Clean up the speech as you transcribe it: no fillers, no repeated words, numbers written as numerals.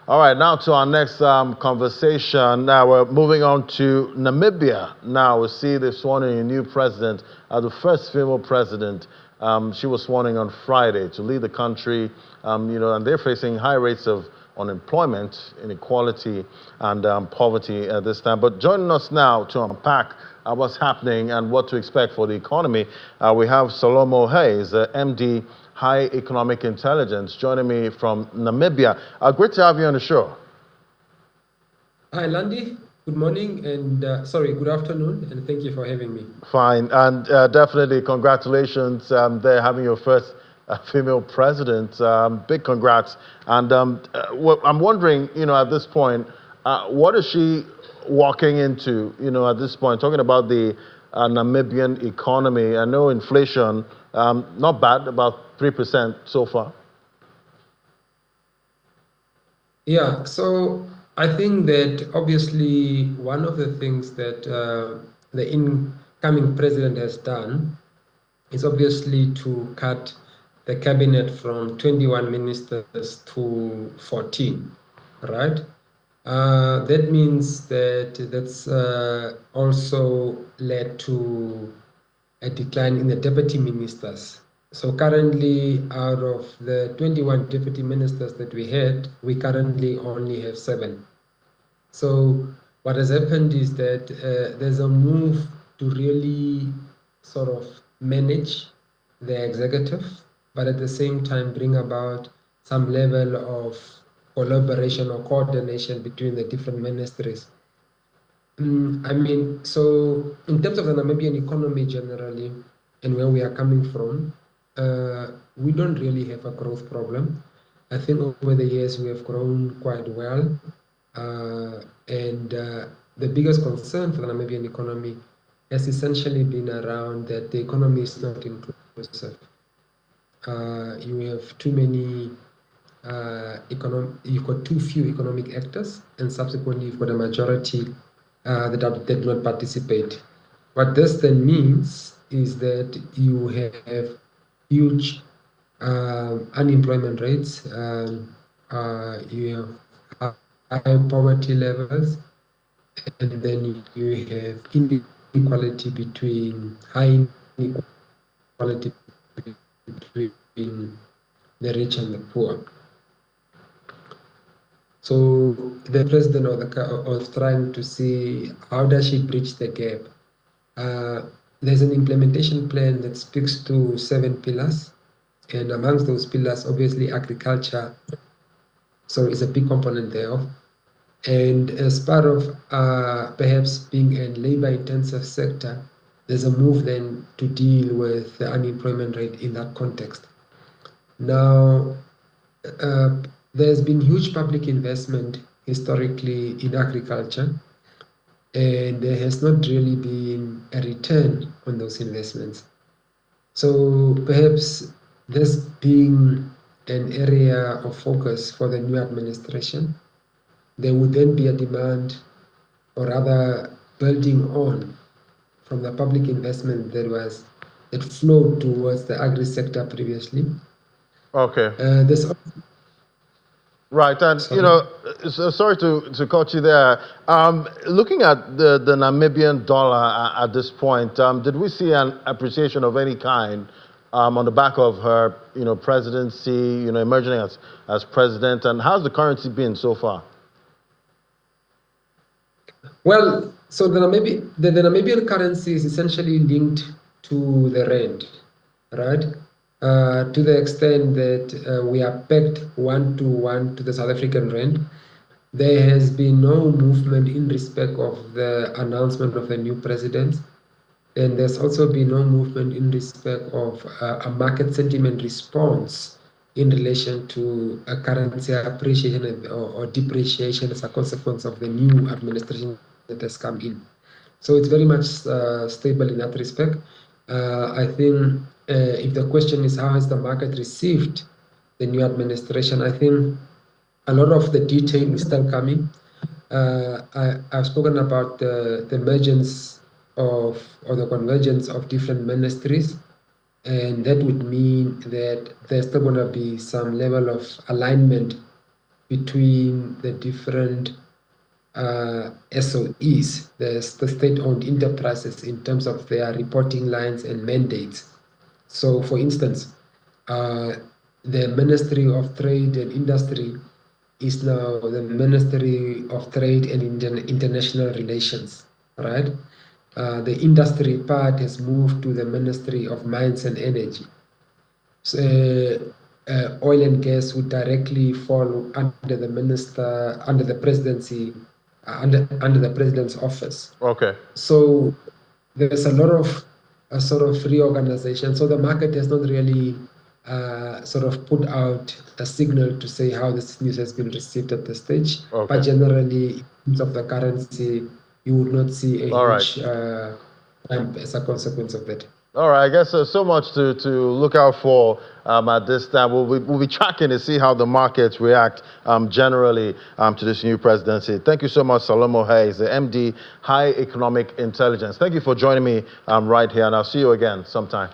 All right, now to our next conversation. Now we're moving on to Namibia. Now we see they've sworn in a new president, the first female president. She was sworn in on Friday to lead the country, and they're facing high rates of unemployment, inequality, and poverty at this time. But joining us now to unpack what's happening and what to expect for the economy, we have Salomo Hayes, MD, High Economic Intelligence, joining me from Namibia. Great to have you on the show. Hi, Landy. Good morning and good afternoon, and thank you for having me. Fine, and definitely congratulations. They're having your first female president. Big congrats. And I'm wondering, at this point, what is she walking into, at this point, talking about the Namibian economy? I know inflation, not bad, about 3% so far. Yeah, so I think that obviously one of the things that the incoming president has done is obviously to cut the cabinet from 21 ministers to 14, right? That means that's also led to a decline in the deputy ministers. So currently, out of the 21 deputy ministers that we had, we currently only have 7. So what has happened is that there's a move to really sort of manage the executive, but at the same time bring about some level of collaboration or coordination between the different ministries. So in terms of the Namibian economy generally and where we are coming from, we don't really have a growth problem. I think over the years we have grown quite well. And the biggest concern for the Namibian economy has essentially been around that the economy is not inclusive. You have too many you've got too few economic actors, and subsequently you've got a majority that did not participate. What this then means is that you have huge unemployment rates, you have high poverty levels, and then you have inequality between high inequality between the rich and the poor. So the president was trying to see how does she bridge the gap. There's an implementation plan that speaks to 7 pillars, and amongst those pillars, obviously agriculture, is a big component thereof. And as part of perhaps being a labor-intensive sector, there's a move then to deal with the unemployment rate in that context. Now, there's been huge public investment historically in agriculture, and there has not really been a return on those investments. So perhaps this being an area of focus for the new administration, there would then be a demand, or rather building on from the public investment that flowed towards the agri sector previously. Okay. Right, and sorry to cut you there. Looking at the Namibian dollar at this point, did we see an appreciation of any kind on the back of her, presidency, emerging as president, and how's the currency been so far? Well, so the Namibian currency is essentially linked to the rand, right? To the extent that we are pegged 1-to-1 to the South African rand. There has been no movement in respect of the announcement of the new president, and there's also been no movement in respect of a market sentiment response in relation to a currency appreciation or depreciation as a consequence of the new administration that has come in. So it's very much stable in that respect. I think if the question is how has the market received the new administration, I think a lot of the detail is still coming. I've spoken about the emergence or the convergence of different ministries, and that would mean that there's still going to be some level of alignment between the different SOEs, the state-owned enterprises, in terms of their reporting lines and mandates. So, for instance, the Ministry of Trade and Industry is now the Ministry of Trade and International Relations, right? The industry part has moved to the Ministry of Mines and Energy. So, oil and gas would directly fall under the minister, under the presidency, under the president's office. Okay. So there's a lot of sort of reorganization. So the market has not really sort of put out a signal to say how this news has been received at this stage. Okay. But generally, in terms of the currency, you would not see a huge ramp as a consequence of that. All right, I guess there's so much to look out for at this time. We'll be tracking to see how the markets react generally to this new presidency. Thank you so much, Salomo Hayes, the MD, High Economic Intelligence. Thank you for joining me right here, and I'll see you again sometime.